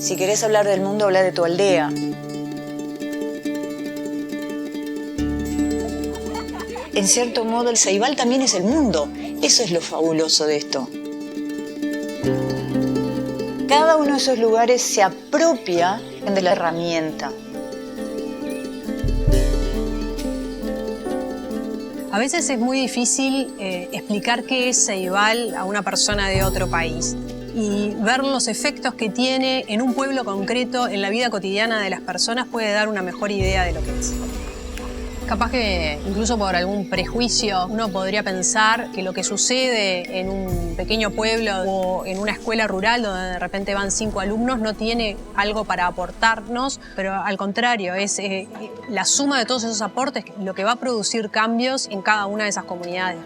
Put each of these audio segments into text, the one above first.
Si querés hablar del mundo, habla de tu aldea. En cierto modo, el Ceibal también es el mundo. Eso es lo fabuloso de esto. Cada uno de esos lugares se apropia de la herramienta. A veces es muy difícil explicar qué es Ceibal a una persona de otro país y ver los efectos que tiene en un pueblo concreto, en la vida cotidiana de las personas, puede dar una mejor idea de lo que es. Capaz que incluso por algún prejuicio uno podría pensar que lo que sucede en un pequeño pueblo o en una escuela rural donde de repente van 5 alumnos no tiene algo para aportarnos, pero al contrario, es la suma de todos esos aportes lo que va a producir cambios en cada una de esas comunidades.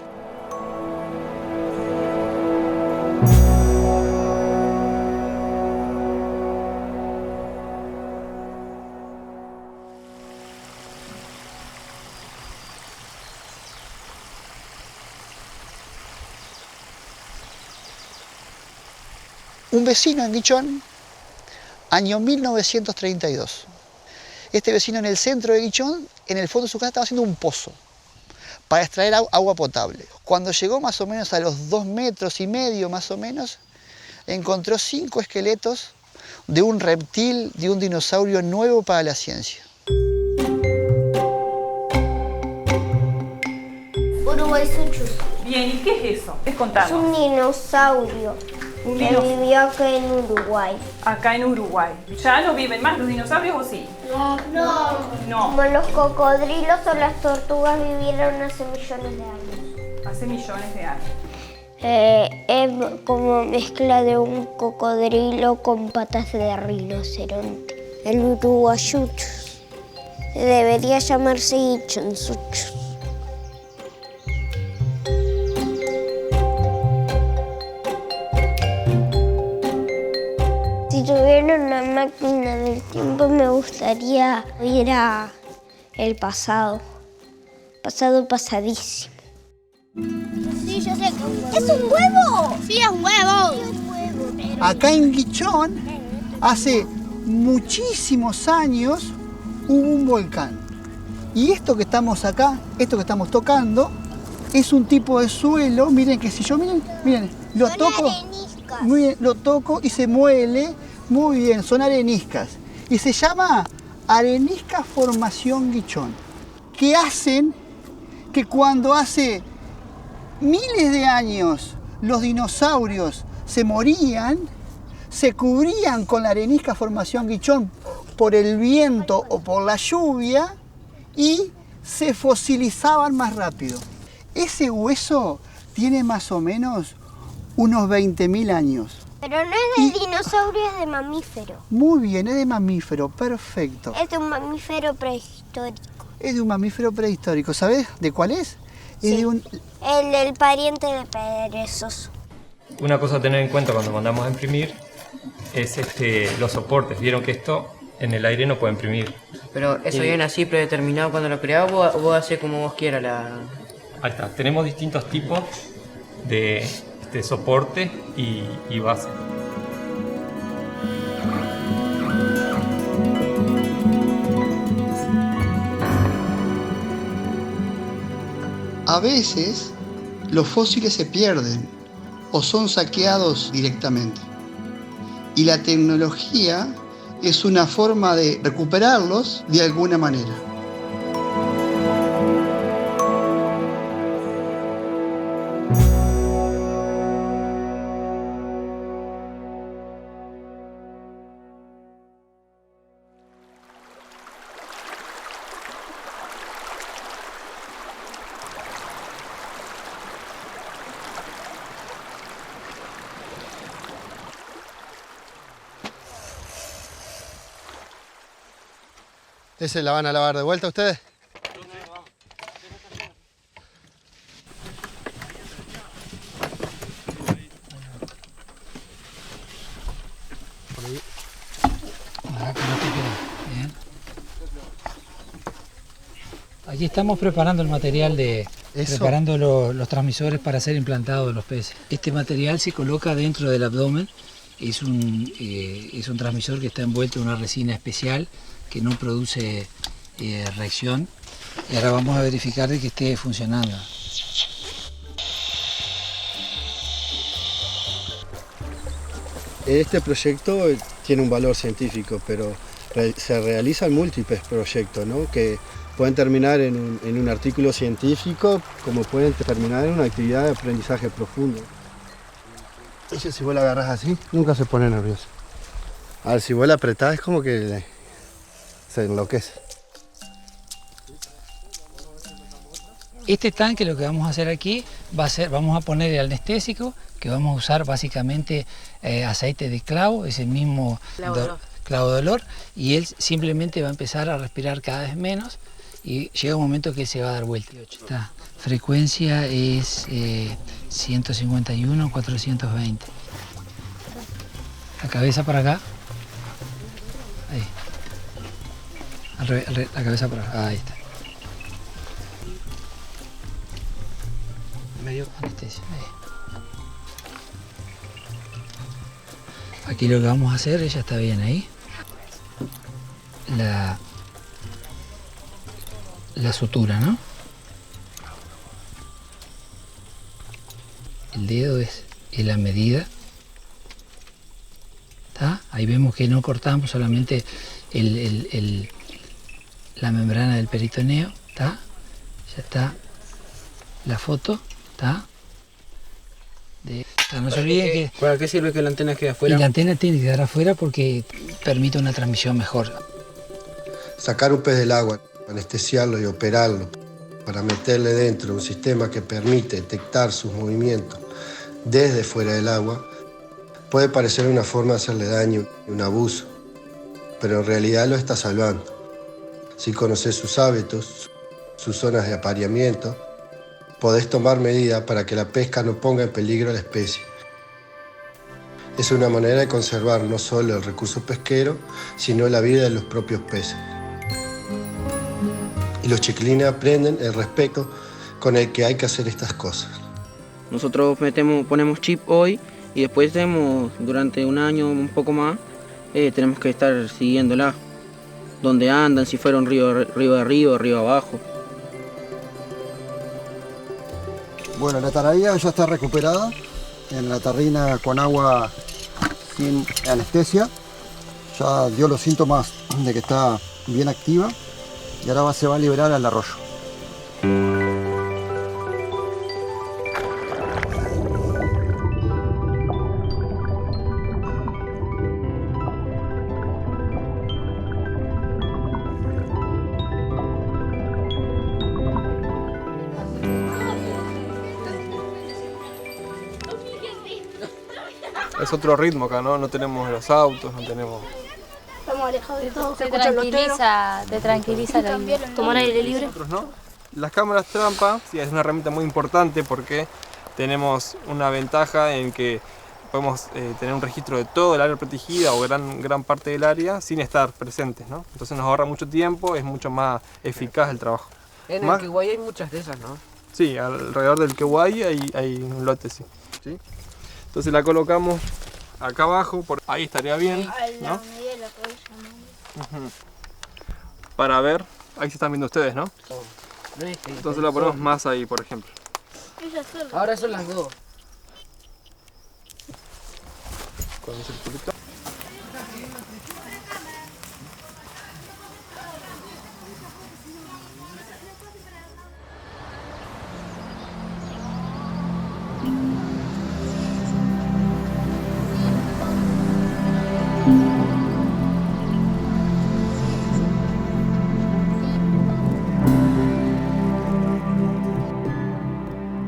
Un vecino en Guichón, año 1932. Este vecino en el centro de Guichón, en el fondo de su casa, estaba haciendo un pozo para extraer agua potable. Cuando llegó más o menos a los 2,5 metros más o menos, encontró 5 esqueletos de un reptil, de un dinosaurio nuevo para la ciencia. Uruguaysuchus. Bien, ¿y qué es eso? Es contarnos. Es un dinosaurio que vivió acá en Uruguay. Acá en Uruguay. ¿Ya no viven más los dinosaurios o sí? No. Como los cocodrilos o las tortugas vivieron hace millones de años. Hace millones de años. Es como mezcla de un cocodrilo con patas de rinoceronte. El Uruguaysuchus. Debería llamarse Guichonsuchus. Si tuviera una máquina del tiempo me gustaría ir a el pasado. Pasado pasadísimo. Sí, yo sé que es un huevo. ¡Es un huevo! Sí, es un huevo. Sí, es un huevo, pero... Acá en Guichón, hace muchísimos años, hubo un volcán. Y esto que estamos acá, esto que estamos tocando, es un tipo de suelo. Miren que si yo, miren, lo toco. Muy bien, lo toco y se muele. Muy bien, son areniscas. Y se llama arenisca formación Guichón. Que hacen que cuando hace miles de años los dinosaurios se morían, se cubrían con la arenisca formación Guichón por el viento o por la lluvia y se fosilizaban más rápido. Ese hueso tiene más o menos unos 20.000 años. Pero no es de dinosaurio, es de mamífero. Muy bien, es de mamífero, perfecto. Es de un mamífero prehistórico. Es de un mamífero prehistórico, ¿sabes de cuál es? Sí. Es de un... El pariente de perezoso. Una cosa a tener en cuenta cuando mandamos a imprimir es los soportes. Vieron que esto en el aire no puede imprimir. Pero eso viene así predeterminado cuando lo creás, vos haces como vos quieras la... Ahí está, tenemos distintos tipos de soporte y base. A veces los fósiles se pierden o son saqueados directamente. Y la tecnología es una forma de recuperarlos de alguna manera. ¿Ese la van a lavar de vuelta ustedes? Por ahí. Bien. Aquí estamos preparando el material preparando los transmisores para ser implantados en los peces. Este material se coloca dentro del abdomen es un transmisor que está envuelto en una resina especial que no produce reacción. Y ahora vamos a verificar de que esté funcionando. Este proyecto tiene un valor científico, pero se realizan múltiples proyectos, ¿no? Que pueden terminar en un artículo científico, como pueden terminar en una actividad de aprendizaje profundo. Ella, si vos la agarras así, nunca se pone nerviosa. A ver, si vos la apretás es como que se enloquece. Este tanque, lo que vamos a hacer aquí va a ser, vamos a poner el anestésico, que vamos a usar básicamente aceite de clavo, es el mismo clavo de olor, y él simplemente va a empezar a respirar cada vez menos y llega un momento que él se va a dar vuelta. Esta frecuencia es 151, 420. La cabeza para acá. Ahí. Al revés, la cabeza para acá. Ahí está. Medio anestesia. Ahí. Aquí lo que vamos a hacer, ella está bien ahí. La sutura, ¿no? El dedo es la medida. ¿Está? Ahí vemos que no cortamos solamente la membrana del peritoneo. ¿Está? Ya está la foto. ¿Está? No se olviden que... ¿Para qué sirve que la antena quede afuera? Y la antena tiene que quedar afuera porque permite una transmisión mejor. Sacar un pez del agua, anestesiarlo y operarlo, para meterle dentro un sistema que permite detectar sus movimientos desde fuera del agua, puede parecer una forma de hacerle daño, un abuso, pero en realidad lo está salvando. Si conoces sus hábitos, sus zonas de apareamiento, podés tomar medidas para que la pesca no ponga en peligro a la especie. Es una manera de conservar no solo el recurso pesquero, sino la vida de los propios peces. Y los chiquilines aprenden el respeto con el que hay que hacer estas cosas. Nosotros ponemos chip hoy y después durante un año, un poco más, tenemos que estar siguiéndola. Dónde andan, si fueron río arriba, río abajo. Bueno, la tararira ya está recuperada en la tarrina con agua sin anestesia. Ya dio los síntomas de que está bien activa y ahora se va a liberar al arroyo. Es otro ritmo acá, ¿no? No tenemos los autos, no tenemos... Estamos alejados de todo. Te tranquiliza tomar aire libre. Nosotros, ¿no? Las cámaras trampa sí, es una herramienta muy importante porque tenemos una ventaja en que podemos tener un registro de todo el área protegida o gran parte del área sin estar presentes, ¿no? Entonces nos ahorra mucho tiempo, es mucho más eficaz el trabajo. En el Queguay hay muchas de esas, ¿no? Sí, alrededor del Queguay hay un lote, sí. Entonces la colocamos acá abajo, ahí estaría bien, ¿no? Para ver, ahí se están viendo ustedes, ¿no? Entonces la ponemos más ahí, por ejemplo. Ahora son las 2. Con un circulito.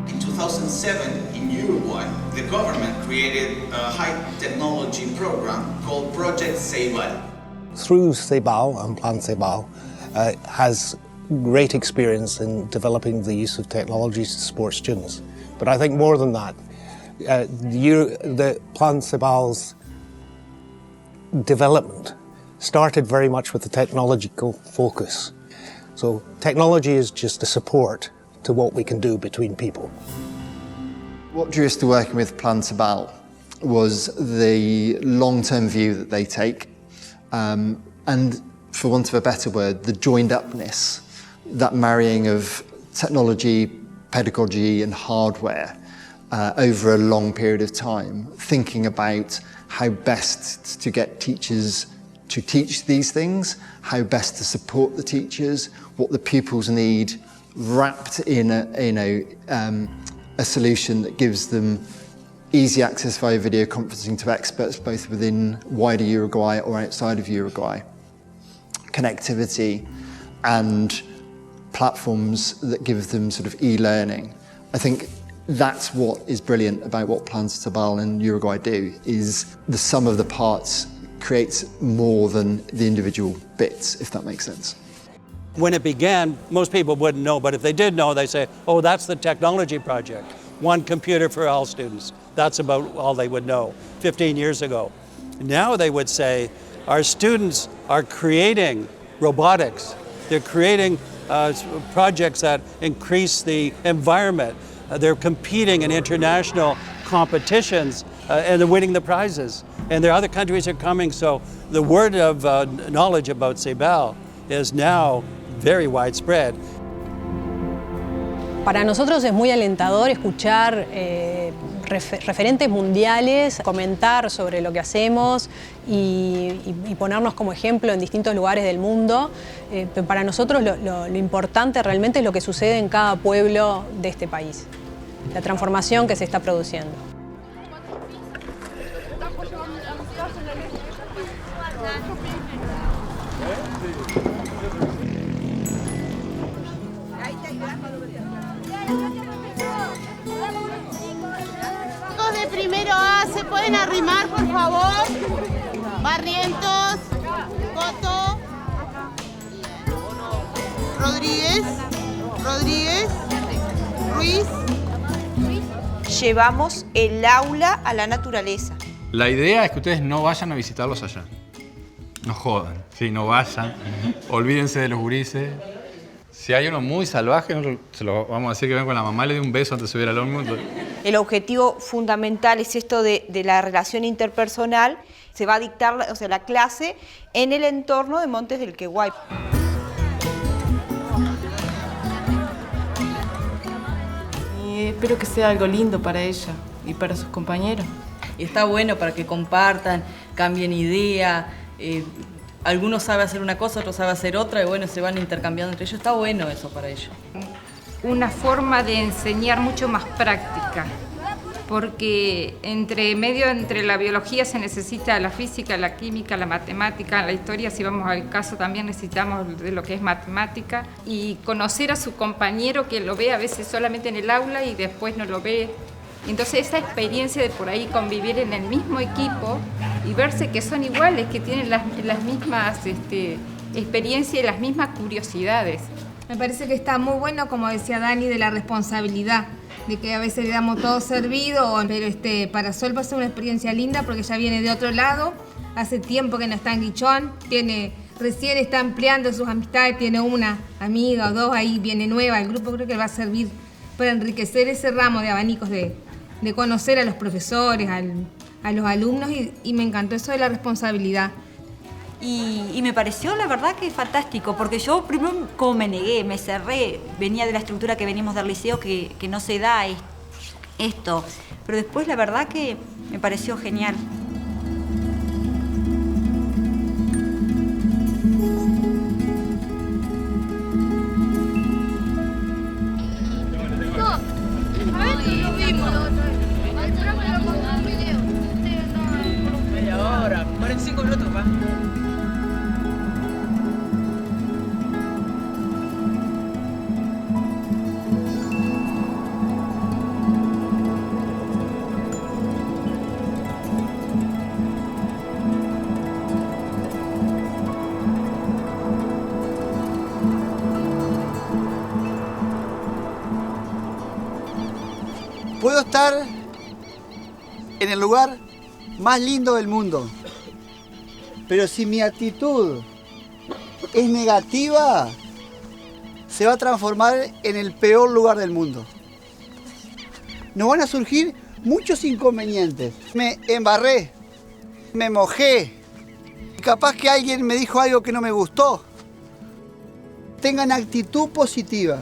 In 2007, in Uruguay, the government created a high-technology program called Project Ceibal. Through Ceibal and Plan Ceibal has great experience in developing the use of technologies to support students. But I think more than that, the Plan Ceibal's development started very much with a technological focus. So technology is just a support to what we can do between people. What drew us to working with Plan Ceibal was the long-term view that they take, and for want of a better word, the joined-upness, that marrying of technology, pedagogy and hardware over a long period of time, thinking about how best to get teachers to teach these things, how best to support the teachers, what the pupils need, wrapped in a solution that gives them easy access via video conferencing to experts both within wider Uruguay or outside of Uruguay, connectivity and platforms that give them sort of e-learning. I think that's what is brilliant about what Plans Tabal and Uruguay do, is the sum of the parts creates more than the individual bits, if that makes sense. When it began, most people wouldn't know, but if they did know, they say, oh, that's the technology project. One computer for all students. That's about all they would know 15 years ago. Now they would say, our students are creating robotics. They're creating projects that increase the environment. They're competing in international competitions and they're winning the prizes. And there are other countries are coming, so the word of knowledge about Ceibal is now very widespread. Para nosotros es muy alentador escuchar referentes mundiales comentar sobre lo que hacemos y ponernos como ejemplo en distintos lugares del mundo. Para nosotros lo importante realmente es lo que sucede en cada pueblo de este país, la transformación que se está produciendo. De primero A, ¿se pueden arrimar, por favor? Barrientos, Coto, Rodríguez, Ruiz. Llevamos el aula a la naturaleza. La idea es que ustedes no vayan a visitarlos allá. No jodan, sí, no vayan. Olvídense de los gurises. Si hay uno muy salvaje, nosotros se lo vamos a decir que venga con la mamá, le dé un beso antes de subir al ómnibus. El objetivo fundamental es esto de la relación interpersonal. Se va a dictar la clase en el entorno de Montes del Queguay. Y espero que sea algo lindo para ella y para sus compañeros. Y está bueno para que compartan, cambien idea. Algunos saben hacer una cosa, otros saben hacer otra, y bueno, se van intercambiando entre ellos. Está bueno eso para ellos. Una forma de enseñar mucho más práctica, porque entre la biología se necesita la física, la química, la matemática, la historia, si vamos al caso también necesitamos de lo que es matemática, y conocer a su compañero que lo ve a veces solamente en el aula y después no lo ve. Entonces esa experiencia de por ahí convivir en el mismo equipo y verse que son iguales, que tienen las mismas experiencias y las mismas curiosidades. Me parece que está muy bueno, como decía Dani, de la responsabilidad, de que a veces le damos todo servido, pero para Sol va a ser una experiencia linda porque ya viene de otro lado, hace tiempo que no está en Guichón, recién está ampliando sus amistades, tiene una amiga o dos ahí, viene nueva, el grupo creo que va a servir para enriquecer ese ramo de abanicos de conocer a los profesores, a los alumnos y me encantó eso de la responsabilidad. Y me pareció la verdad que fantástico, porque yo primero como me negué, me cerré, venía de la estructura que venimos del liceo que no se da esto, pero después la verdad que me pareció genial. Media hora, 45 minutos, va. Puedo estar en el lugar más lindo del mundo, pero si mi actitud es negativa, se va a transformar en el peor lugar del mundo. Nos van a surgir muchos inconvenientes. Me embarré, me mojé. Capaz que alguien me dijo algo que no me gustó. Tengan actitud positiva.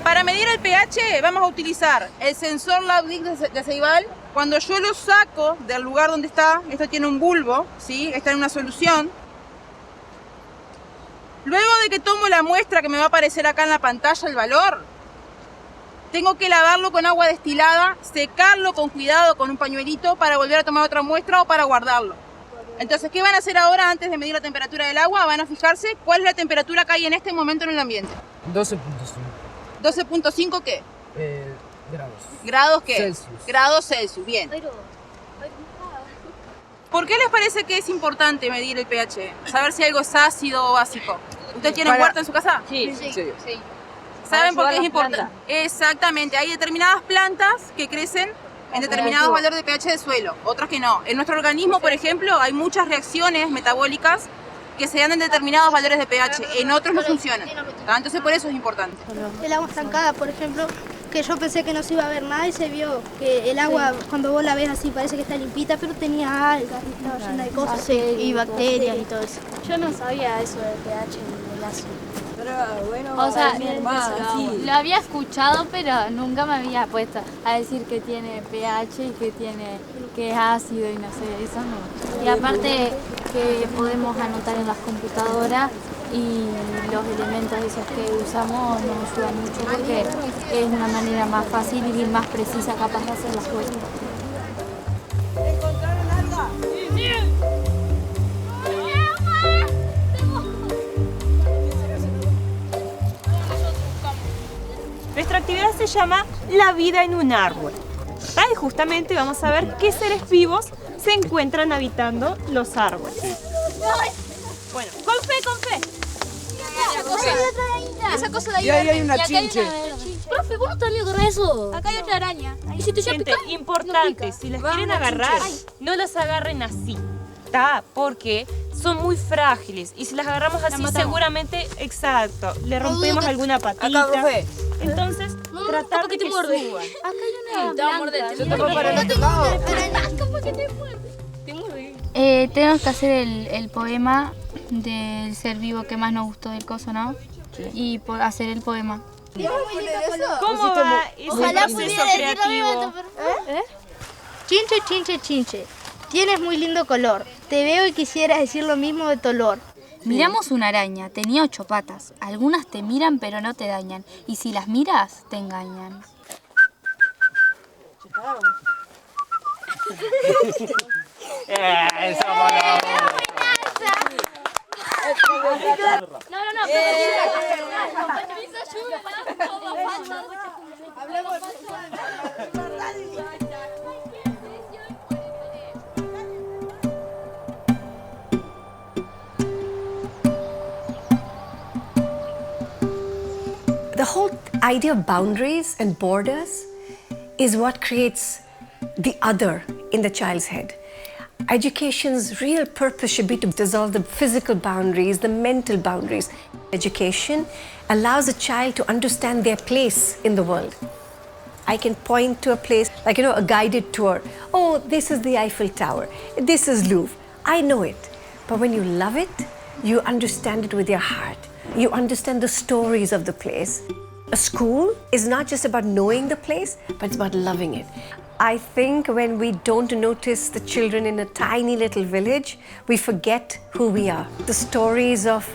Para medir el pH vamos a utilizar el sensor LabDisk de Ceibal. Cuando yo lo saco del lugar donde está, esto tiene un bulbo, ¿sí? Está en una solución. Luego de que tomo la muestra que me va a aparecer acá en la pantalla, el valor, tengo que lavarlo con agua destilada, secarlo con cuidado con un pañuelito para volver a tomar otra muestra o para guardarlo. Entonces, ¿qué van a hacer ahora antes de medir la temperatura del agua? Van a fijarse cuál es la temperatura que hay en este momento en el ambiente. 12.5. 12.5 ¿qué? Grados. ¿Grados qué? Celsius. Grados Celsius, bien. ¿Por qué les parece que es importante medir el pH? Saber si algo es ácido o básico. ¿Ustedes tienen huerta en su casa? Sí. ¿Saben por qué es Para importante? Exactamente. Hay determinadas plantas que crecen en determinados valores de pH de suelo, otras que no. En nuestro organismo, por ejemplo, hay muchas reacciones metabólicas que se dan en determinados valores de pH, en otros no funcionan. Entonces por eso es importante. El agua estancada, por ejemplo, que yo pensé que no se iba a ver nada y se vio que el agua, cuando vos la ves así, parece que está limpita, pero tenía algas, estaba llena de cosas y bacterias y todo eso. Yo no sabía eso del pH ni del ácido. Pero bueno, O sea, mi hermana, sí. lo había escuchado, pero nunca me había puesto a decir que tiene pH y que es ácido y no sé, eso no. Y aparte que podemos anotar en las computadoras y los elementos esos que usamos nos ayudan mucho porque es una manera más fácil y más precisa capaz de hacer las cosas. ¿Encontraron algo? Sí. Nuestra actividad se llama La vida en un árbol. Y justamente vamos a ver qué seres vivos se encuentran habitando los árboles. Bueno, con fe, con fe. Esa cosa de ahí. Y ahí hay una chinche. Profe, vos no estás viendo eso. Acá hay otra araña. ¿Y si te Gente, importante, si las quieren agarrar, no las agarren así, ¿tá? Porque son muy frágiles y si las agarramos así seguramente, exacto, le rompemos alguna patita. Acá, profe. Entonces, tratar de que suban. Acá hay una Te va a morder. blanca. Yo te voy para el otro lado. ¿Cómo que te muerde? Te muerde. Tenemos que hacer el poema del ser vivo que más nos gustó del coso, ¿no? Sí. Y hacer el poema. ¿Cómo va ese Ojalá proceso pudiera decir lo creativo? mismo, pero... Chinche, chinche, chinche. Tienes muy lindo color. Te veo y quisieras decir lo mismo de tu olor. Miramos una araña, tenía 8 patas. Algunas te miran pero no te dañan. Y si las miras, te engañan. Eso, The whole idea of boundaries and borders is what creates the other in the child's head. Education's real purpose should be to dissolve the physical boundaries, the mental boundaries. Education allows a child to understand their place in the world. I can point to a place, like, a guided tour. Oh, this is the Eiffel Tower. This is Louvre. I know it. But when you love it, you understand it with your heart. You understand the stories of the place. A school is not just about knowing the place, but it's about loving it. I think when we don't notice the children in a tiny little village, we forget who we are. The stories of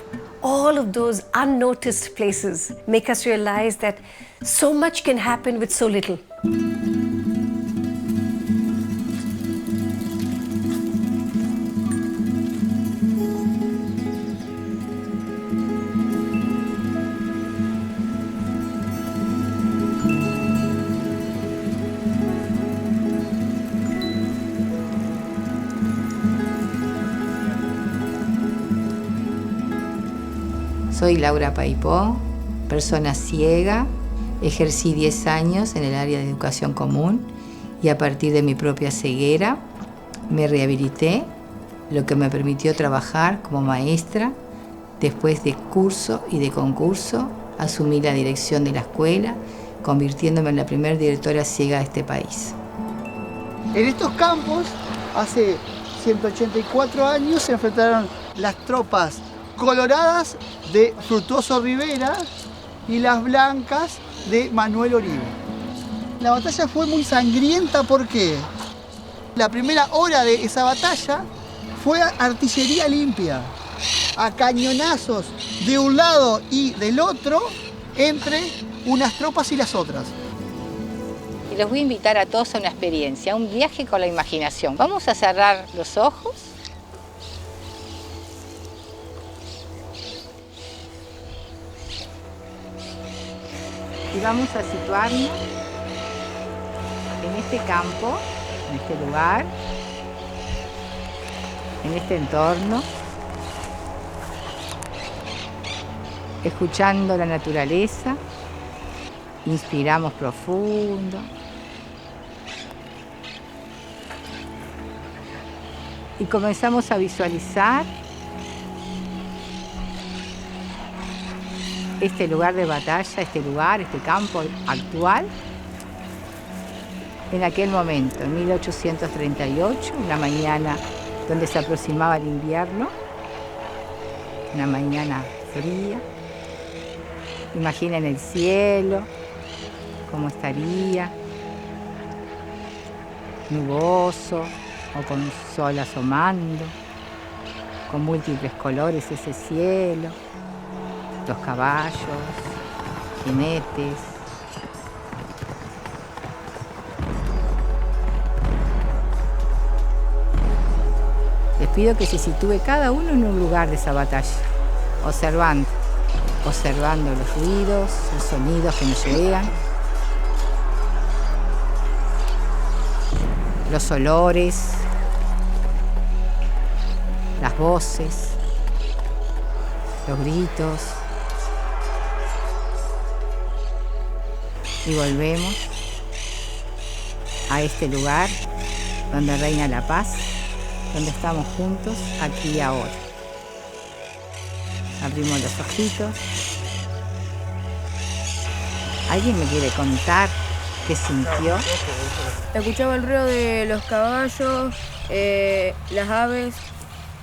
all of those unnoticed places make us realize that so much can happen with so little. Soy Laura Paipó, persona ciega, ejercí 10 años en el área de educación común y a partir de mi propia ceguera me rehabilité, lo que me permitió trabajar como maestra después de curso y de concurso Asumí la dirección de la escuela, convirtiéndome en la primera directora ciega de este país. En estos campos, hace 184 años, se enfrentaron las tropas coloradas de Frutuoso Rivera y las blancas de Manuel Oribe. La batalla fue muy sangrienta, ¿por qué? La primera hora de esa batalla fue artillería limpia, a cañonazos de un lado y del otro, entre unas tropas y las otras. Y los voy a invitar a todos a una experiencia, a un viaje con la imaginación. Vamos a cerrar los ojos. Y vamos a situarnos en este campo, en este lugar, en este entorno, escuchando la naturaleza, inspiramos profundo y comenzamos a visualizar este lugar de batalla, este campo actual, en aquel momento, en 1838, una mañana donde se aproximaba el invierno, una mañana fría. Imaginen el cielo, cómo estaría, nuboso o con un sol asomando, con múltiples colores ese cielo, los caballos, jinetes. Les pido que se sitúe cada uno en un lugar de esa batalla, observando los ruidos, los sonidos que nos llegan, los olores, las voces, los gritos. Y volvemos a este lugar donde reina la paz, donde estamos juntos aquí y ahora. Abrimos los ojitos. ¿Alguien me quiere contar qué sintió? Escuchaba el ruido de los caballos, las aves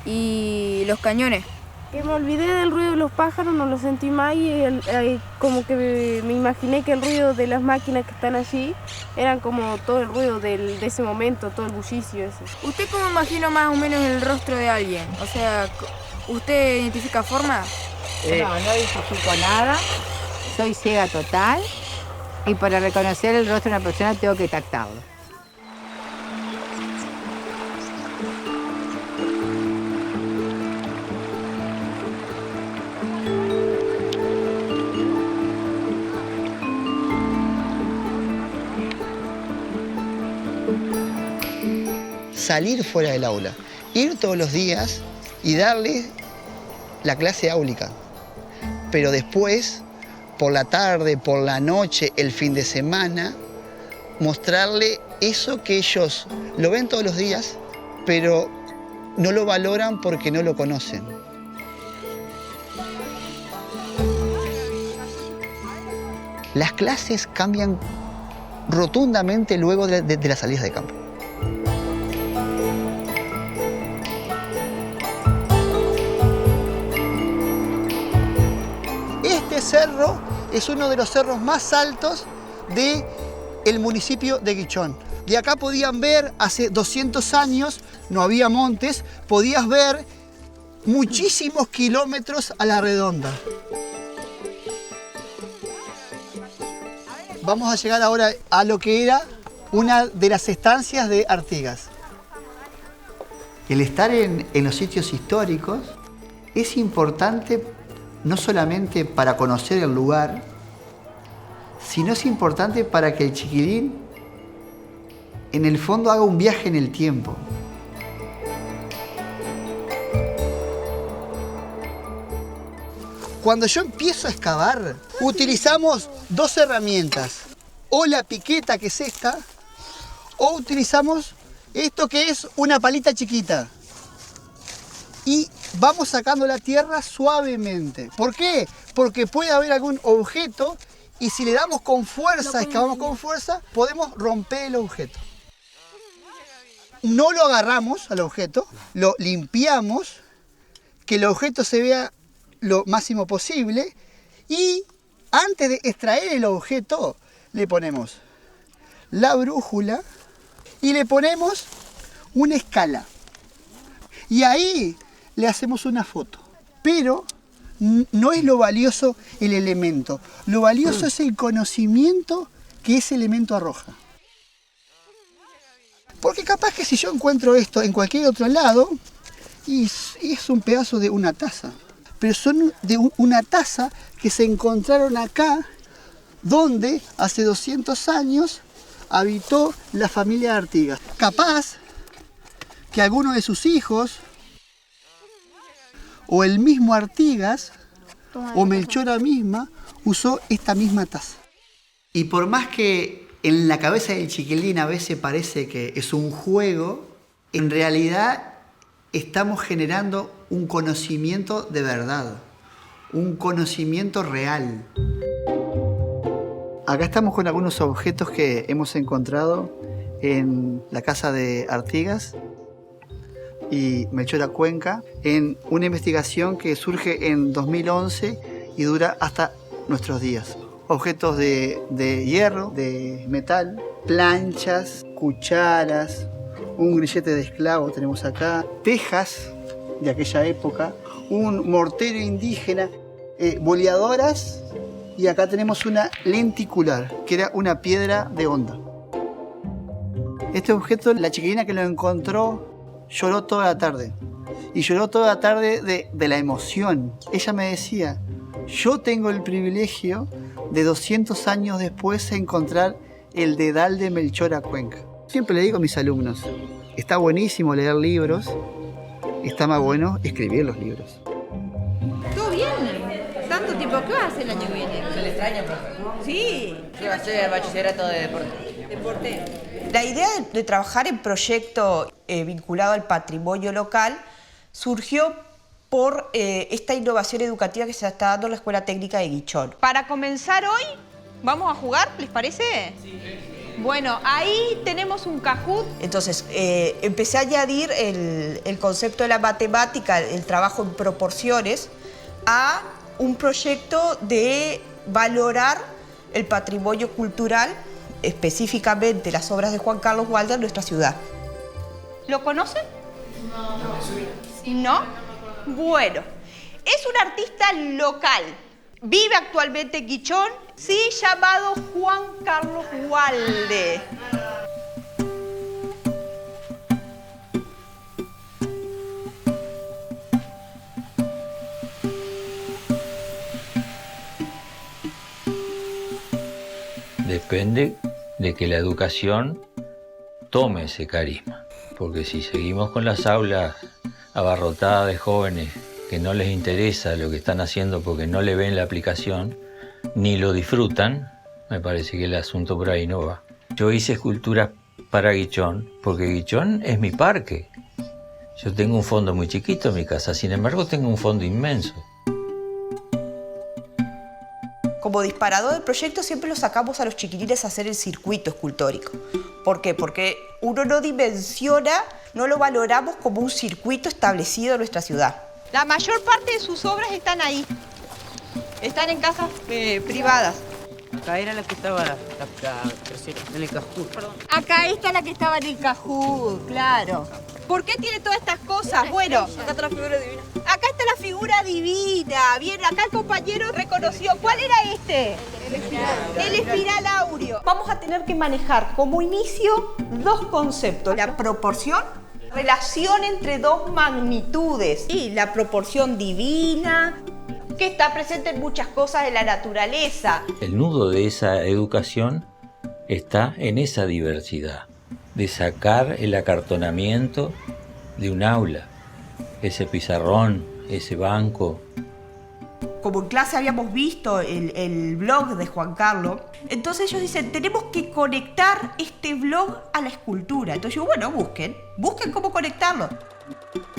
y los cañones. Que me olvidé del ruido de los pájaros, no lo sentí más y como que me imaginé que el ruido de las máquinas que están allí eran como todo el ruido de ese momento, todo el bullicio ese. ¿Usted cómo imagina más o menos el rostro de alguien? O sea, ¿usted identifica formas? No identifico nada, soy ciega total y para reconocer el rostro de una persona tengo que tactarlo. Salir fuera del aula, ir todos los días y darle la clase áulica. Pero después, por la tarde, por la noche, el fin de semana, mostrarle eso que ellos lo ven todos los días, pero no lo valoran porque no lo conocen. Las clases cambian rotundamente luego de las salidas de campo. Este cerro es uno de los cerros más altos del municipio de Guichón. De acá podían ver, hace 200 años, no había montes, podías ver muchísimos kilómetros a la redonda. Vamos a llegar ahora a lo que era una de las estancias de Artigas. El estar en los sitios históricos es importante no solamente para conocer el lugar, sino es importante para que el chiquilín en el fondo haga un viaje en el tiempo. Cuando yo empiezo a excavar, utilizamos dos herramientas. O la piqueta, que es esta, o utilizamos esto que es una palita chiquita. Y vamos sacando la tierra suavemente. ¿Por qué? porque puede haber algún objeto y si le damos con fuerza, excavamos con fuerza, podemos romper el objeto. No lo agarramos al objeto, lo limpiamos, que el objeto se vea lo máximo posible y antes de extraer el objeto le ponemos la brújula y le ponemos una escala. Y ahí le hacemos una foto. Pero no es lo valioso el elemento, lo valioso es el conocimiento que ese elemento arroja. Porque capaz que si yo encuentro esto en cualquier otro lado, y es un pedazo de una taza. Pero son de una taza que se encontraron acá, donde hace 200 años habitó la familia Artigas. Capaz que alguno de sus hijos, o el mismo Artigas, o Melchora misma, usó esta misma taza. Y por más que en la cabeza del chiquilín a veces parece que es un juego, en realidad estamos generando un conocimiento de verdad, un conocimiento real. Acá estamos con algunos objetos que hemos encontrado en la casa de Artigas y Melchora Cuenca, en una investigación que surge en 2011 y dura hasta nuestros días. Objetos de hierro, de metal, planchas, cucharas, un grillete de esclavo tenemos acá, tejas de aquella época, un mortero indígena, boleadoras y acá tenemos una lenticular, que era una piedra de onda. Este objeto, la chiquilina que lo encontró lloró toda la tarde. Y lloró toda la tarde de la emoción. Ella me decía, yo tengo el privilegio de 200 años después encontrar el dedal de Melchora Cuenca. Siempre le digo a mis alumnos, está buenísimo leer libros, está más bueno escribir los libros. ¿Todo bien? ¿Tanto tiempo? ¿Qué vas a hacer el año que viene? ¿Se le extraña, profe? Sí. ¿Qué va a ser el bachillerato de deporte? Deporte. La idea de trabajar en proyecto vinculado al patrimonio local surgió por esta innovación educativa que se está dando en la Escuela Técnica de Guichón. Para comenzar hoy, ¿vamos a jugar? ¿Les parece? Sí. Bueno, ahí tenemos un Kahoot. Entonces, empecé a añadir el concepto de la matemática, el trabajo en proporciones, a un proyecto de valorar el patrimonio cultural, específicamente las obras de Juan Carlos Walder en nuestra ciudad. ¿Lo conocen? No. ¿No? Bueno, es un artista local. Vive actualmente en Guichón, sí, llamado Juan Carlos Walde. Depende de que la educación tome ese carisma, porque si seguimos con las aulas abarrotadas de jóvenes que no les interesa lo que están haciendo porque no le ven la aplicación, ni lo disfrutan, me parece que el asunto por ahí no va. Yo hice esculturas para Guichón, porque Guichón es mi parque. Yo tengo un fondo muy chiquito en mi casa, sin embargo tengo un fondo inmenso. Como disparador del proyecto siempre lo sacamos a los chiquilines a hacer el circuito escultórico. ¿Por qué? Porque uno no dimensiona, no lo valoramos como un circuito establecido en nuestra ciudad. La mayor parte de sus obras están ahí. Están en casas privadas. Acá era la que estaba la tercera, en el Kahoot. Perdón. Acá está la que estaba en el Kahoot, claro. ¿Por qué tiene todas estas cosas? Bueno, acá está la figura divina. Acá está la figura divina. Bien, acá el compañero reconoció. ¿Cuál era este? El espiral áureo. Vamos a tener que manejar como inicio dos conceptos. La proporción, relación entre dos magnitudes. Y la proporción divina, que está presente en muchas cosas de la naturaleza. El nudo de esa educación está en esa diversidad, de sacar el acartonamiento de un aula, ese pizarrón, ese banco. Como en clase habíamos visto el blog de Juan Carlos, Entonces ellos dicen, tenemos que conectar este blog a la escultura. Entonces yo, bueno, busquen cómo conectarlo.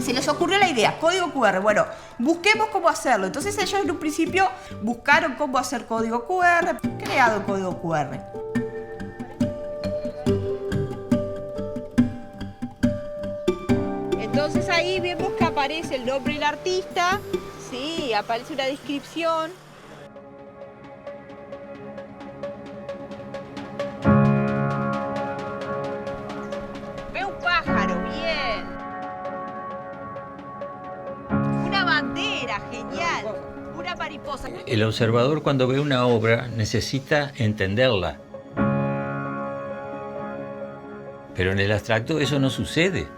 Se les ocurrió la idea, código QR. Bueno, busquemos cómo hacerlo. Entonces ellos en un principio buscaron cómo hacer código QR, creado el código QR. Entonces ahí vemos que aparece el nombre del artista, sí, aparece una descripción. Ve un pájaro, bien. Una bandera, genial. Una mariposa. El observador cuando ve una obra necesita entenderla. Pero en el abstracto eso no sucede,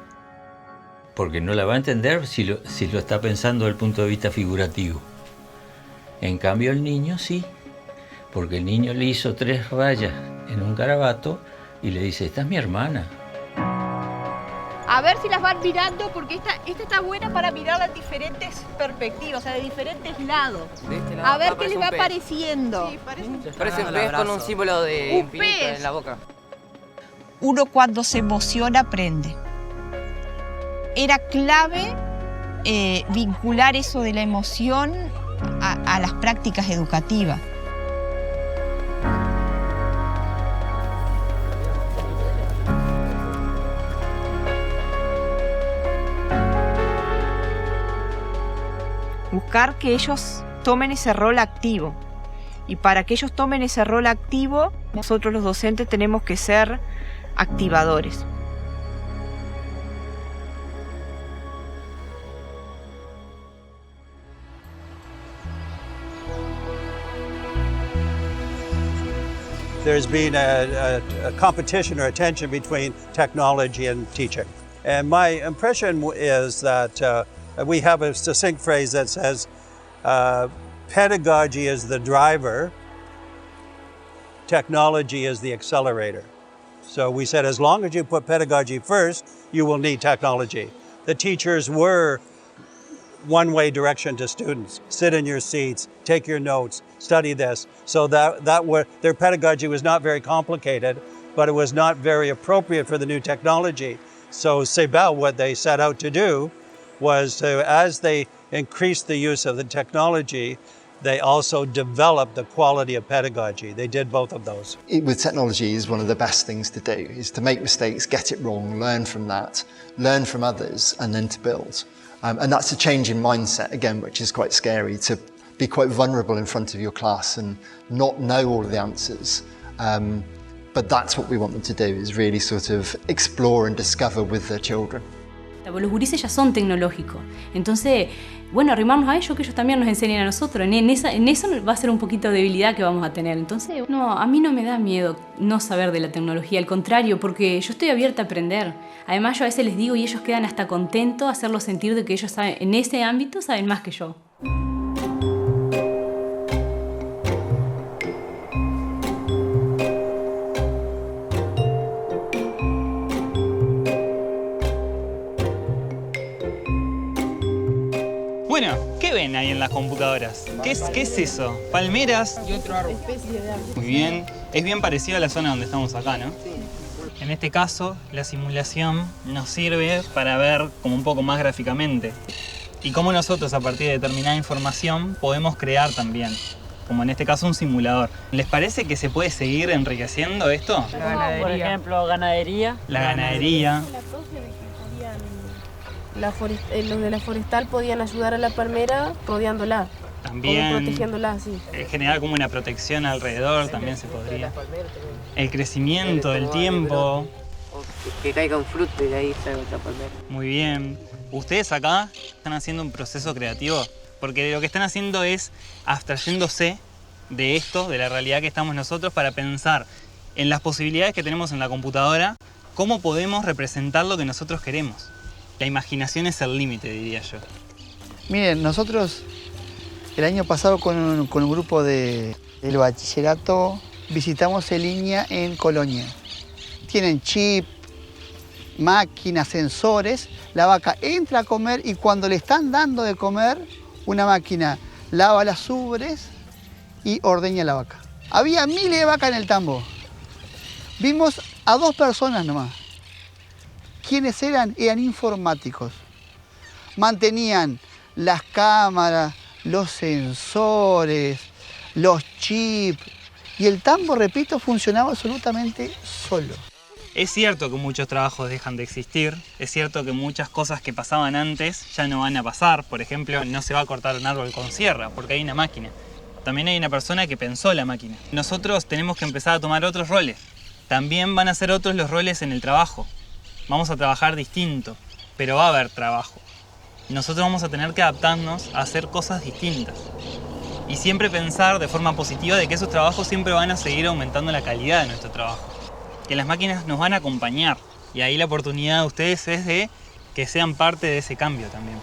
porque no la va a entender si lo está pensando desde el punto de vista figurativo. En cambio el niño sí, porque el niño le hizo 3 rayas en un garabato y le dice, esta es mi hermana. A ver si las van mirando, porque esta está buena para mirarla en diferentes perspectivas, o sea, de diferentes lados. De este lado, a ver acá qué les parece va un pez. pareciendo. Sí, Parece un pez con un símbolo de Un infinito pez. en la boca. Uno cuando se emociona aprende. Era clave vincular eso de la emoción a las prácticas educativas. Buscar que ellos tomen ese rol activo. Y para que ellos tomen ese rol activo, nosotros los docentes tenemos que ser activadores. There's been a competition or a tension between technology and teaching. And my impression is that we have a succinct phrase that says, pedagogy is the driver, technology is the accelerator. So we said, as long as you put pedagogy first, you will need technology. The teachers were one-way direction to students. Sit in your seats, take your notes, study this. So their pedagogy was not very complicated, but it was not very appropriate for the new technology. So CEBEL, what they set out to do was to, as they increased the use of the technology, they also developed the quality of pedagogy. They did both of those. With technology is one of the best things to do, is to make mistakes, get it wrong, learn from that, learn from others, and then to build. And that's a change in mindset, again, which is quite scary, to be quite vulnerable in front of your class and not know all of the answers. But that's what we want them to do, is really sort of explore and discover with their children. Los gurises ya son tecnológicos, entonces, bueno, arrimarnos a ellos, que ellos también nos enseñen a nosotros. En eso va a ser un poquito de debilidad que vamos a tener. Entonces, no, a mí no me da miedo no saber de la tecnología, al contrario, porque yo estoy abierta a aprender. Además, yo a veces les digo y ellos quedan hasta contentos, hacerlos sentir de que ellos saben, en ese ámbito saben más que yo. Bueno, ¿qué ven ahí en las computadoras? ¿Qué es eso? ¿Palmeras? Y otro árbol. Muy bien. Es bien parecido a la zona donde estamos acá, ¿no? Sí. En este caso, la simulación nos sirve para ver como un poco más gráficamente. Y cómo nosotros, a partir de determinada información, podemos crear también, como en este caso, un simulador. ¿Les parece que se puede seguir enriqueciendo esto? La ganadería. Por ejemplo, ganadería. La ganadería. Los de la forestal podían ayudar a la palmera rodeándola. También. Como protegiéndola, sí. Generar como una protección alrededor también se podría. El crecimiento del tiempo. Que caiga un fruto y de ahí salga otra palmera. Muy bien. Ustedes acá están haciendo un proceso creativo, porque lo que están haciendo es abstrayéndose de esto, de la realidad que estamos nosotros, para pensar en las posibilidades que tenemos en la computadora, cómo podemos representar lo que nosotros queremos. La imaginación es el límite, diría yo. Miren, nosotros el año pasado con un grupo del bachillerato visitamos Eliña en Colonia. Tienen chip, máquinas, sensores. La vaca entra a comer y cuando le están dando de comer, una máquina lava las ubres y ordeña la vaca. Había miles de vacas en el tambo. Vimos a 2 personas nomás. ¿Quiénes eran? Eran informáticos. Mantenían las cámaras, los sensores, los chips. Y el tambo, repito, funcionaba absolutamente solo. Es cierto que muchos trabajos dejan de existir, es cierto que muchas cosas que pasaban antes ya no van a pasar. Por ejemplo, no se va a cortar un árbol con sierra porque hay una máquina. También hay una persona que pensó la máquina. Nosotros tenemos que empezar a tomar otros roles. También van a ser otros los roles en el trabajo. Vamos a trabajar distinto, pero va a haber trabajo. Nosotros vamos a tener que adaptarnos a hacer cosas distintas. Y siempre pensar de forma positiva de que esos trabajos siempre van a seguir aumentando la calidad de nuestro trabajo. Que las máquinas nos van a acompañar. Y ahí la oportunidad de ustedes es de que sean parte de ese cambio también.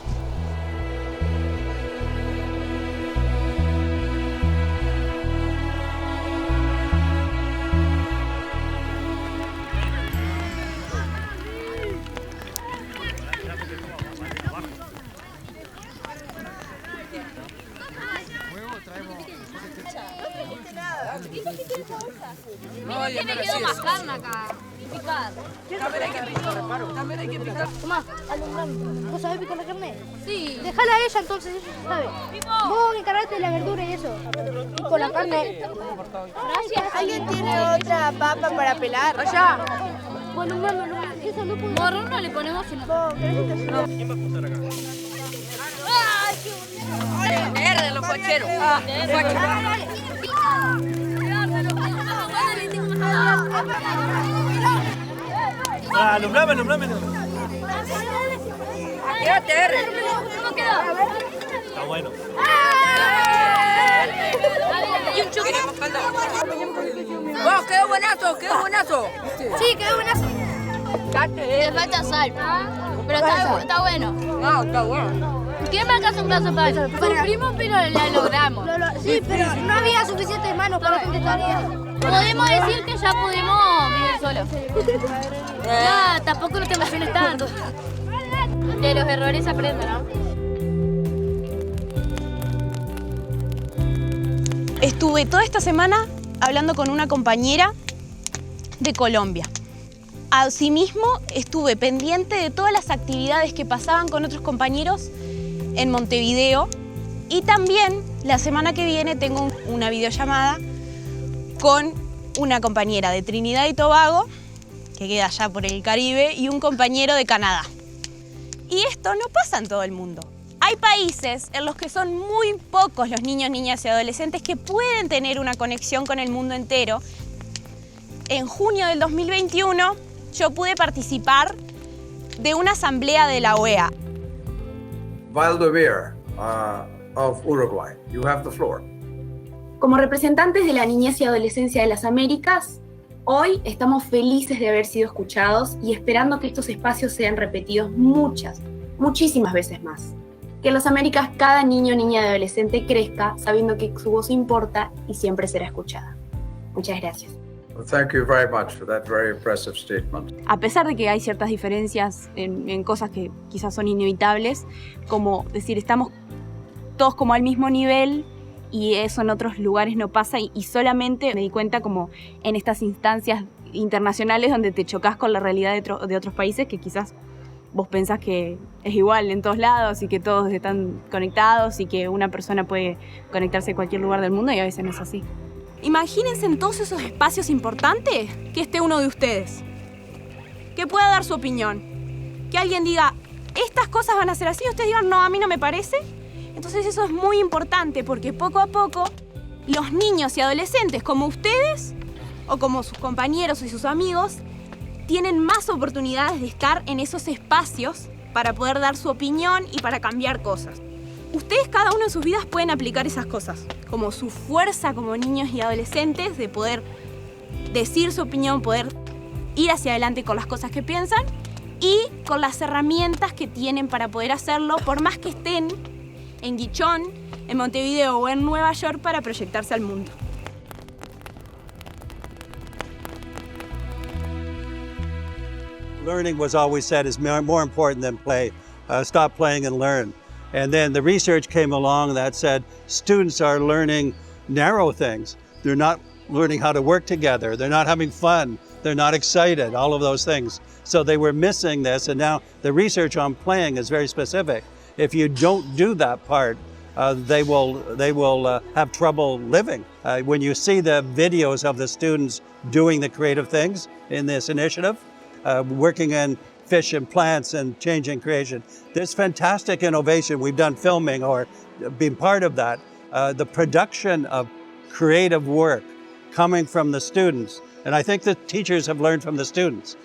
Me quedó más carne acá. También hay que picar. Tomá, alumbrame. ¿Vos sabés picar la carne? Sí. Dejala a ella entonces, ella sabe. Vos encargate de la verdura y eso. Y con la carne. Gracias. ¿Alguien tiene otra papa para pelar? Allá. Bueno, alumbrame. Eso no puedo. Morrón no le ponemos sino. No. ¿Quién va a apuntar acá? ¡Ay, qué bonito! Verde, los cocheros. Alumbrame. Quédate, ¿cómo quedó? Está bueno. Y un chuque. ¡Wow, quedó buenazo! Sí, quedó buenazo. Le falta sal. Pero está bueno. No, está bueno. ¿Quién me alcanza un plazo para eso? Sufrimos, pero la logramos. Sí, pero no había suficientes manos para contestar. Podemos decir que ya pudimos vivir solos. No, tampoco no te emociones tanto. De los errores se aprende, ¿no? Estuve toda esta semana hablando con una compañera de Colombia. Asimismo, estuve pendiente de todas las actividades que pasaban con otros compañeros en Montevideo. Y también la semana que viene tengo una videollamada con una compañera de Trinidad y Tobago, que queda allá por el Caribe, y un compañero de Canadá. Y esto no pasa en todo el mundo. Hay países en los que son muy pocos los niños, niñas y adolescentes que pueden tener una conexión con el mundo entero. En junio del 2021 yo pude participar de una asamblea de la OEA. Valdovir, of Uruguay, you have the floor. Como representantes de la niñez y adolescencia de las Américas, hoy estamos felices de haber sido escuchados y esperando que estos espacios sean repetidos muchísimas veces más. Que en las Américas cada niño, niña y adolescente crezca sabiendo que su voz importa y siempre será escuchada. Muchas gracias. Well, thank you very much for that very impressive statement. A pesar de que hay ciertas diferencias en cosas que quizás son inevitables, como decir, estamos todos como al mismo nivel y eso en otros lugares no pasa y solamente me di cuenta como en estas instancias internacionales donde te chocas con la realidad de otros países que quizás vos pensás que es igual en todos lados y que todos están conectados y que una persona puede conectarse a cualquier lugar del mundo y a veces no es así. Imagínense en todos esos espacios importantes que esté uno de ustedes, que pueda dar su opinión, que alguien diga, estas cosas van a ser así, y ustedes digan, no, a mí no me parece. Entonces eso es muy importante porque poco a poco los niños y adolescentes como ustedes o como sus compañeros y sus amigos tienen más oportunidades de estar en esos espacios para poder dar su opinión y para cambiar cosas. Ustedes cada uno en sus vidas pueden aplicar esas cosas, como su fuerza como niños y adolescentes de poder decir su opinión, poder ir hacia adelante con las cosas que piensan y con las herramientas que tienen para poder hacerlo, por más que estén en Guichón, en Montevideo o en Nueva York para proyectarse al mundo. Learning was always said is more important than play. Stop playing and learn. And then the research came along that said students are learning narrow things. They're not learning how to work together. They're not having fun. They're not excited, all of those things. So they were missing this, and now the research on playing is very specific. If you don't do that part, they will have trouble living. When you see the videos of the students doing the creative things in this initiative, working in fish and plants and changing creation, this fantastic innovation, we've done filming or been part of that, the production of creative work coming from the students, and I think the teachers have learned from the students,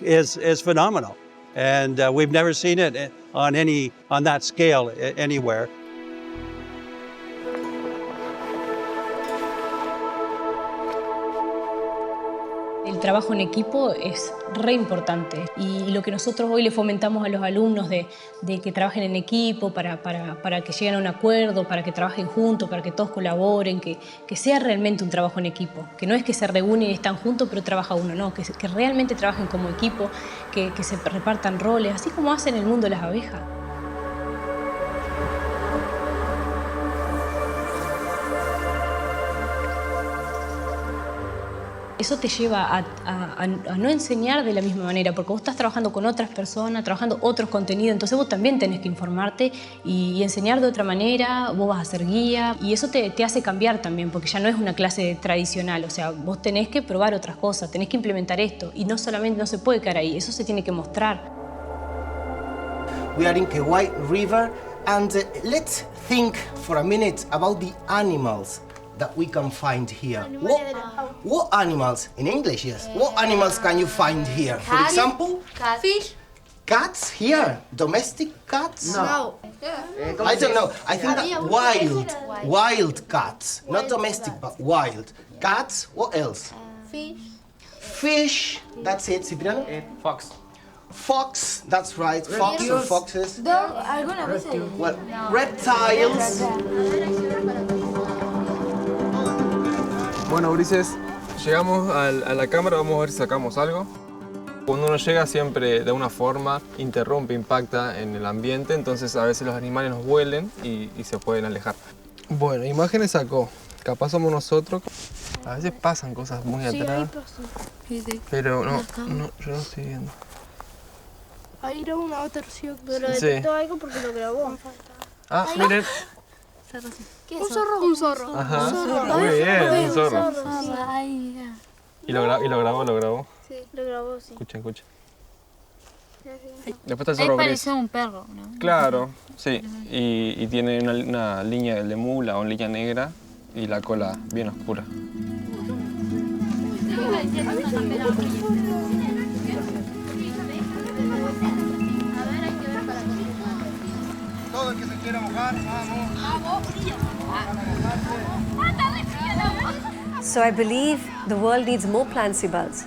is phenomenal. And we've never seen it on that scale anywhere. El trabajo en equipo es re importante y lo que nosotros hoy le fomentamos a los alumnos de que trabajen en equipo para que lleguen a un acuerdo, para que trabajen juntos, para que todos colaboren, que sea realmente un trabajo en equipo, que no es que se reúnen y están juntos pero trabaja uno, no, que realmente trabajen como equipo, que se repartan roles, así como hacen en el mundo las abejas. Eso te lleva a no enseñar de la misma manera, porque vos estás trabajando con otras personas, trabajando otros contenidos, entonces vos también tenés que informarte y enseñar de otra manera, vos vas a ser guía y eso te hace cambiar también, porque ya no es una clase tradicional, o sea, vos tenés que probar otras cosas, tenés que implementar esto y no solamente no se puede quedar ahí, eso se tiene que mostrar. We are in Kauai River and let's think for a minute about the animals that we can find here. What animals, in English, yes, what animals can you find here? For example? Fish. Cats here? Domestic cats? No. I don't know. I think that wild cats. Not domestic, but wild. Cats, what else? Fish. Fish, that's it. Cipriano? Fox. Fox, that's right. Fox or foxes. Dog, alguna vez. Well, reptiles. Bueno, Ulises, llegamos a la cámara, vamos a ver si sacamos algo. Cuando uno llega siempre de una forma, interrumpe, impacta en el ambiente, entonces a veces los animales nos huelen y se pueden alejar. Bueno, imágenes sacó. Capaz somos nosotros. A veces pasan cosas muy atrás. Pero no, yo no estoy viendo. Ahí grabó una otra versión, pero Sí. detectó algo porque lo grabó. Ah, miren. ¿Qué es Un zorro. Un zorro. Ajá, Un zorro. muy bien, un zorro. Sí. Ay, ¿Y lo grabó? Sí, lo grabó, sí. Escuchen. Después está el Ahí zorro gris. pareció un perro, ¿no? Claro, sí. Y tiene una línea de mula o línea negra y la cola bien oscura. Todo el que se quiera mojar, vamos. So I believe the world needs more Plancibals.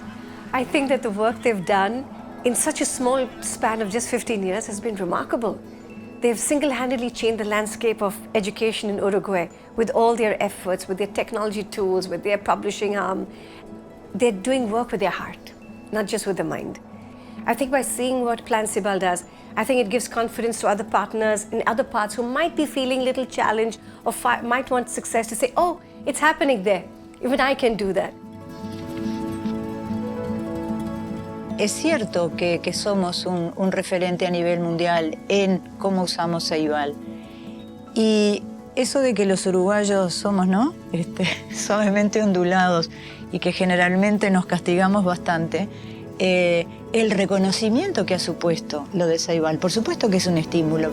I think that the work they've done in such a small span of just 15 years has been remarkable. They've single-handedly changed the landscape of education in Uruguay with all their efforts, with their technology tools, with their publishing arm. They're doing work with their heart, not just with the mind. I think by seeing what Plancibal does, I think it gives confidence to other partners in other parts who might be feeling a little challenged or might want success to say, oh, it's happening there. Even I can do that. Es cierto que somos un referente a nivel mundial en cómo usamos Ceibal. Y eso de que los uruguayos somos, ¿no? Suavemente ondulados y que generalmente nos castigamos bastante, el reconocimiento que ha supuesto lo de Ceibal, por supuesto que es un estímulo.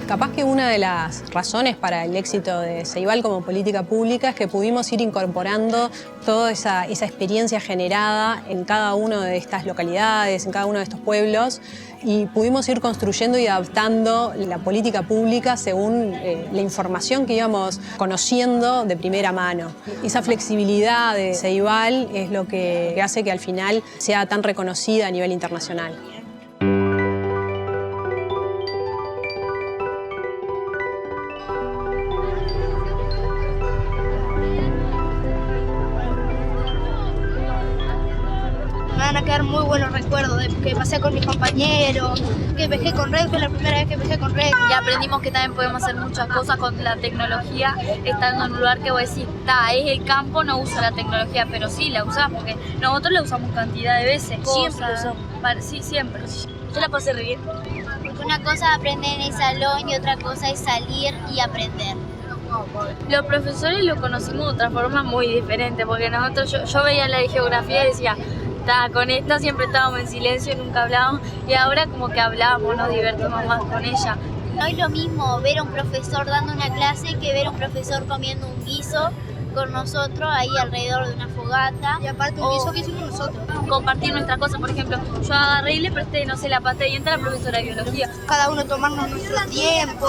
Capaz que una de las razones para el éxito de Ceibal como política pública es que pudimos ir incorporando toda esa experiencia generada en cada una de estas localidades, en cada uno de estos pueblos, y pudimos ir construyendo y adaptando la política pública según la información que íbamos conociendo de primera mano. Esa flexibilidad de Ceibal es lo que hace que al final sea tan reconocida a nivel internacional. Me van a quedar muy buenos recuerdos de que pasé con mis compañeros, que pesqué con red, fue la primera vez que pesqué con red. Y aprendimos que también podemos hacer muchas cosas con la tecnología, estando en un lugar que vos decís, es el campo, no usa la tecnología, pero sí la usamos, porque nosotros la usamos cantidad de veces. Siempre la usamos. Sí, siempre. Yo la pasé re bien. Porque una cosa es aprender en el salón y otra cosa es salir y aprender. Los profesores lo conocimos de otra forma muy diferente, porque nosotros, yo veía la de geografía y decía, con esta siempre estábamos en silencio, nunca hablábamos, y ahora como que hablamos, nos divertimos más con ella. No es lo mismo ver a un profesor dando una clase que ver a un profesor comiendo un guiso con nosotros ahí alrededor de una fogata. Y aparte un guiso que hicimos nosotros. Compartir nuestras cosas, por ejemplo, yo agarré y le presté, no sé, la pasta de diente a la profesora de biología. Cada uno tomarnos nuestro tiempo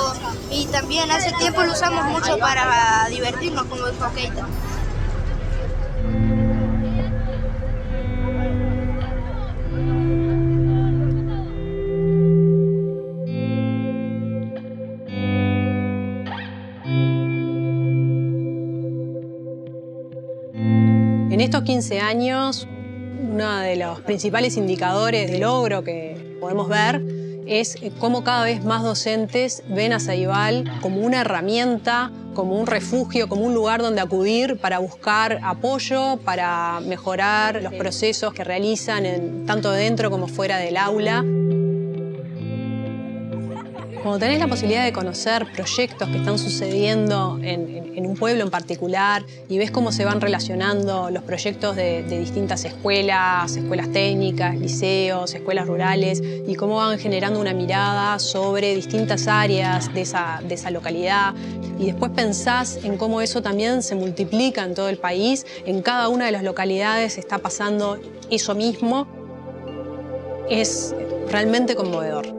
y también ese tiempo lo usamos mucho para divertirnos, como dijo Keita. En estos 15 años, uno de los principales indicadores de logro que podemos ver es cómo cada vez más docentes ven a Ceibal como una herramienta, como un refugio, como un lugar donde acudir para buscar apoyo, para mejorar los procesos que realizan tanto dentro como fuera del aula. Cuando tenés la posibilidad de conocer proyectos que están sucediendo en un pueblo en particular y ves cómo se van relacionando los proyectos de distintas escuelas técnicas, liceos, escuelas rurales y cómo van generando una mirada sobre distintas áreas de esa localidad y después pensás en cómo eso también se multiplica en todo el país, en cada una de las localidades está pasando eso mismo, es realmente conmovedor.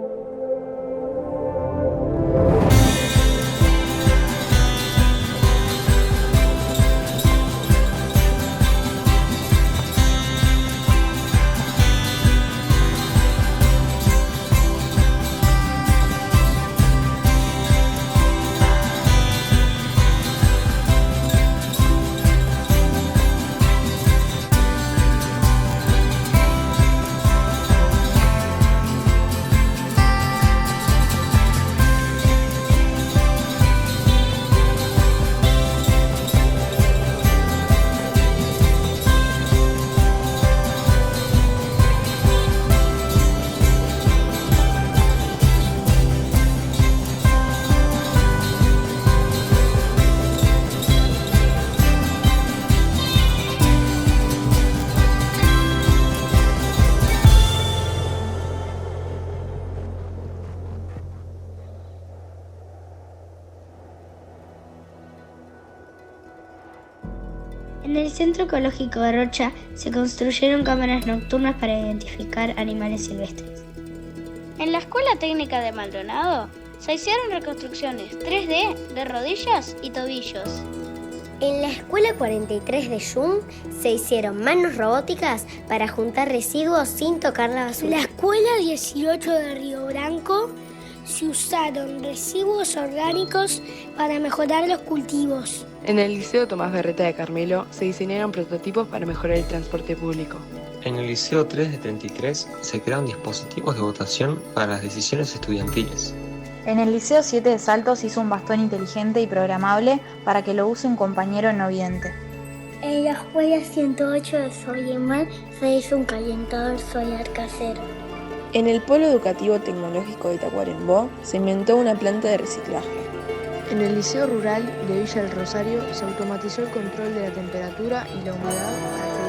En el Centro Ecológico de Rocha se construyeron cámaras nocturnas para identificar animales silvestres. En la Escuela Técnica de Maldonado se hicieron reconstrucciones 3D de rodillas y tobillos. En la Escuela 43 de Yum se hicieron manos robóticas para juntar residuos sin tocar la basura. En la Escuela 18 de Río Branco se usaron residuos orgánicos para mejorar los cultivos. En el Liceo Tomás Berreta de Carmelo se diseñaron prototipos para mejorar el transporte público. En el Liceo 3 de 33 se crearon dispositivos de votación para las decisiones estudiantiles. En el Liceo 7 de Salto se hizo un bastón inteligente y programable para que lo use un compañero no vidente. En la Escuela 108 de Solimán se hizo un calentador solar casero. En el Polo Educativo Tecnológico de Tacuarembó se inventó una planta de reciclaje. En el Liceo Rural de Villa del Rosario se automatizó el control de la temperatura y la humedad para que